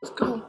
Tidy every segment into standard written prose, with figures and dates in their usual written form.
Let's go.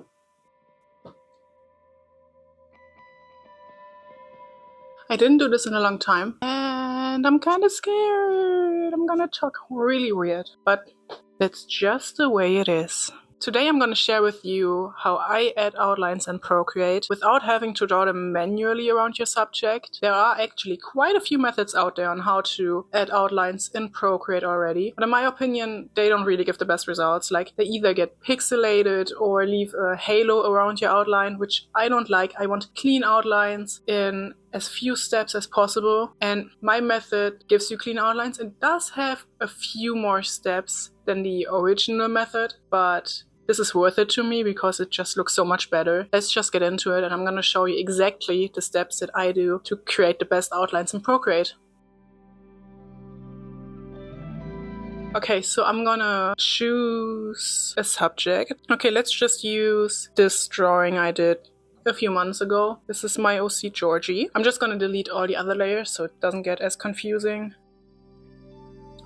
I didn't do this in a long time, and I'm kind of scared. I'm gonna talk really weird, but that's just the way it is. Today I'm going to share with you how I add outlines in Procreate without having to draw them manually around your subject. There are actually quite a few methods out there on how to add outlines in Procreate already, but in my opinion they don't really give the best results. Like, they either get pixelated or leave a halo around your outline, which I don't like. I want clean outlines in as few steps as possible, and my method gives you clean outlines. It does have a few more steps than the original method, but this is worth it to me because it just looks so much better. Let's just get into it, and I'm going to show you exactly the steps that I do to create the best outlines in Procreate. Okay, so I'm gonna choose a subject. Okay, let's just use this drawing I did a few months ago. This is my OC Georgie. I'm just gonna delete all the other layers so it doesn't get as confusing.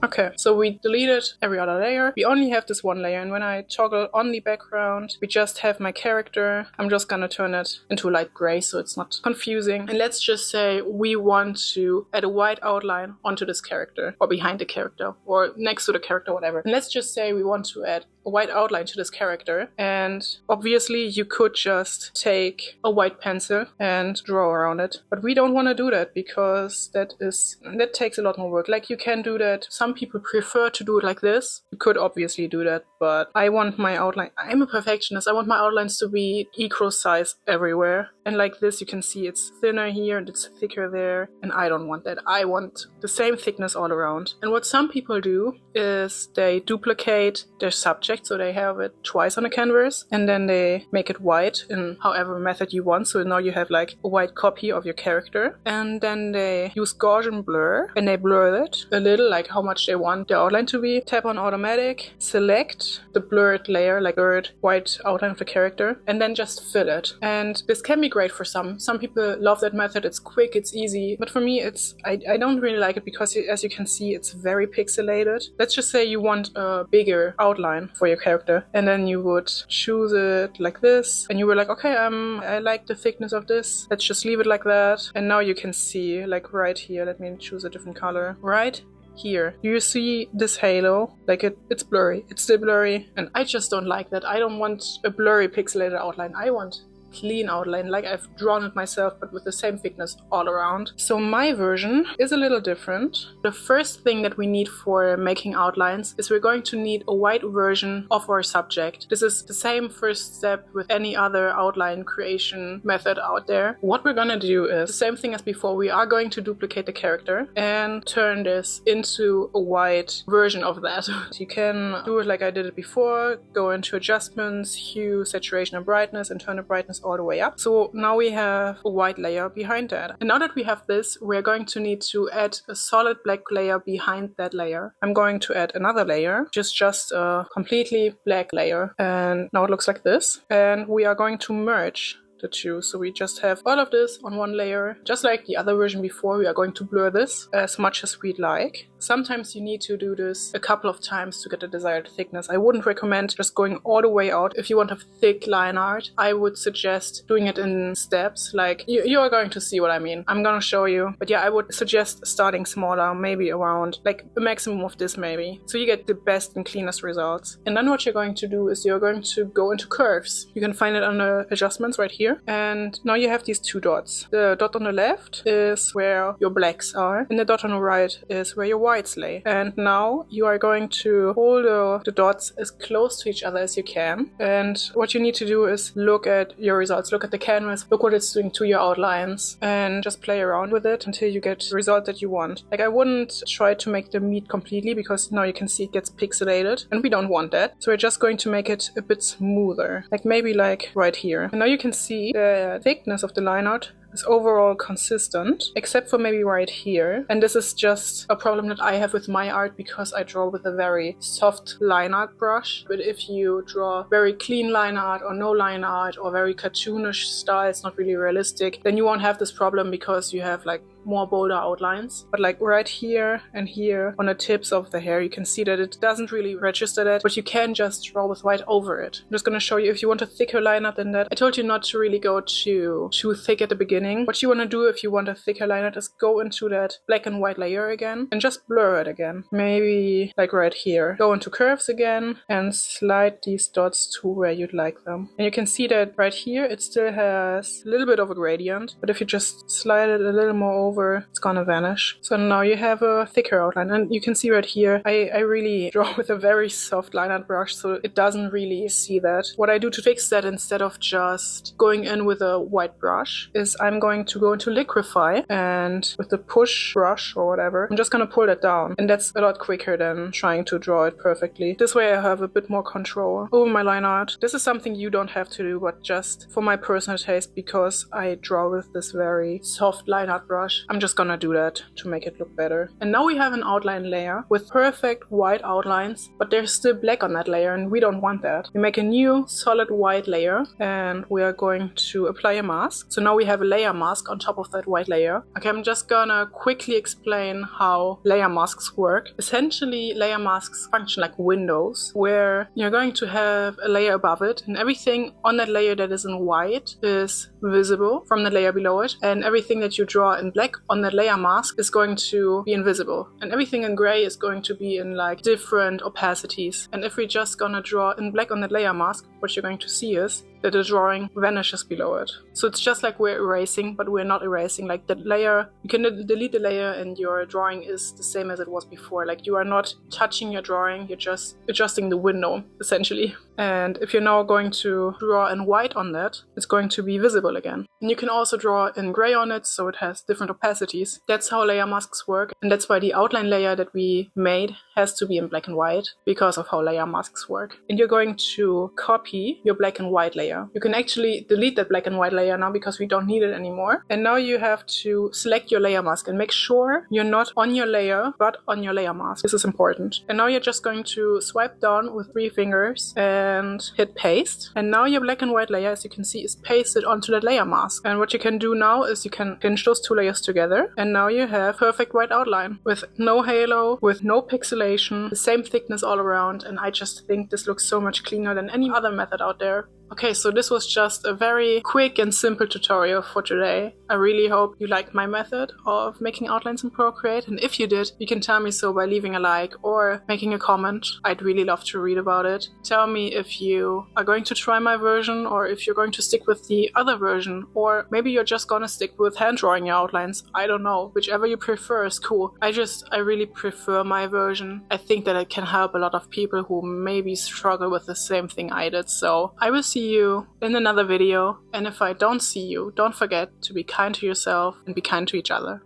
Okay, so we deleted every other layer. We only have this one layer, and when I toggle on the background, we just have my character. I'm just gonna turn it into light gray so it's not confusing. And let's just say we want to add a white outline onto this character, or behind the character, or next to the character, whatever. And let's just say we want to add a white outline to this character, and obviously you could just take a white pencil and draw around it, but we don't want to do that because that takes a lot more work. Like, you can do that. Some people prefer to do it like this. You could obviously do that, but I want my outline, I'm a perfectionist, I want my outlines to be equal size everywhere. And like this, you can see it's thinner here and it's thicker there, and I don't want that. I want the same thickness all around. And what some people do is they duplicate their subject, so they have it twice on a canvas, and then they make it white in however method you want. So now you have like a white copy of your character, and then they use Gaussian blur and they blur it a little, like how much they want the outline to be. Tap on automatic, select the blurred layer, like blurred white outline of the character, and then just fill it. And this can be great for some people love that method. It's quick, it's easy, but for me I don't really like it because, as you can see, it's very pixelated. Let's just say you want a bigger outline for your character, and then you would choose it like this, and you were like, okay, I like the thickness of this, let's just leave it like that. And now you can see, like right here, let me choose a different color, right here, you see this halo, like it's blurry, it's still blurry, and I just don't like that. I don't want a blurry pixelated outline. I want clean outline, like I've drawn it myself, but with the same thickness all around. So my version is a little different. The first thing that we need for making outlines is we're going to need a white version of our subject. This is the same first step with any other outline creation method out there. What we're gonna do is the same thing as before. We are going to duplicate the character and turn this into a white version of that. You can do it like I did it before, go into adjustments, hue, saturation and brightness, and turn the brightness all the way up. So now we have a white layer behind that. And now that we have this, we're going to need to add a solid black layer behind that layer. I'm going to add another layer, just a completely black layer. And now it looks like this. And we are going to merge the two. So we just have all of this on one layer. Just like the other version before, we are going to blur this as much as we'd like. Sometimes you need to do this a couple of times to get the desired thickness. I wouldn't recommend just going all the way out. If you want a thick line art, I would suggest doing it in steps. Like, you are going to see what I mean. I'm gonna show you. But yeah, I would suggest starting smaller, maybe around like a maximum of this maybe. So you get the best and cleanest results. And then what you're going to do is you're going to go into curves. You can find it under adjustments right here. And now you have these two dots. The dot on the left is where your blacks are, and the dot on the right is where your whites lay. And now you are going to hold the dots as close to each other as you can. And what you need to do is look at your results, look at the canvas, look what it's doing to your outlines, and just play around with it until you get the result that you want. Like, I wouldn't try to make them meet completely because now you can see it gets pixelated, and we don't want that. So we're just going to make it a bit smoother, like maybe like right here. And now you can see the thickness of the line art is overall consistent, except for maybe right here. And this is just a problem that I have with my art because I draw with a very soft line art brush. But if you draw very clean line art or no line art or very cartoonish style, it's not really realistic, then you won't have this problem because you have like more bolder outlines. But like right here and here on the tips of the hair, you can see that it doesn't really register that, but you can just draw with white over it. I'm just going to show you if you want a thicker line art than that. I told you not to really go too thick at the beginning. What you want to do if you want a thicker line art is go into that black and white layer again and just blur it again. Maybe like right here. Go into curves again and slide these dots to where you'd like them. And you can see that right here it still has a little bit of a gradient, but if you just slide it a little more over, it's gonna vanish. So now you have a thicker outline, and you can see right here I really draw with a very soft line art brush, so it doesn't really see that. What I do to fix that, instead of just going in with a white brush, is I'm going to go into liquify, and with the push brush or whatever, I'm just gonna pull that down, and that's a lot quicker than trying to draw it perfectly. This way I have a bit more control over my line art. This is something you don't have to do, but just for my personal taste, because I draw with this very soft line art brush, I'm just gonna do that to make it look better. And now we have an outline layer with perfect white outlines, but there's still black on that layer, and we don't want that. We make a new solid white layer, and we are going to apply a mask. So now we have a layer mask on top of that white layer. Okay, I'm just gonna quickly explain how layer masks work. Essentially, layer masks function like windows, where you're going to have a layer above it, and everything on that layer that is in white is visible from the layer below it, and everything that you draw in black on that layer mask is going to be invisible, and everything in gray is going to be in like different opacities. And if we're just gonna draw in black on that layer mask, what you're going to see is that the drawing vanishes below it. So it's just like we're erasing, but we're not erasing. Like that layer, you can delete the layer and your drawing is the same as it was before. Like you are not touching your drawing, you're just adjusting the window, essentially. And if you're now going to draw in white on that, it's going to be visible again. And you can also draw in gray on it, so it has different opacities. That's how layer masks work, and that's why the outline layer that we made has to be in black and white, because of how layer masks work. And you're going to copy your black and white layer. You can actually delete that black and white layer now because we don't need it anymore. And now you have to select your layer mask and make sure you're not on your layer, but on your layer mask. This is important. And now you're just going to swipe down with 3 fingers and hit paste. And now your black and white layer, as you can see, is pasted onto that layer mask. And what you can do now is you can pinch those 2 layers together, and now you have perfect white outline with no halo, with no pixelation, the same thickness all around. And I just think this looks so much cleaner than any other method out there. Okay, so this was just a very quick and simple tutorial for today. I really hope you liked my method of making outlines in Procreate, and if you did, you can tell me so by leaving a like or making a comment. I'd really love to read about it. Tell me if you are going to try my version, or if you're going to stick with the other version, or maybe you're just gonna stick with hand drawing your outlines. I don't know. Whichever you prefer is cool. I really prefer my version. I think that it can help a lot of people who maybe struggle with the same thing I did. So I will see you in another video, and if I don't see you, don't forget to be kind to yourself and be kind to each other.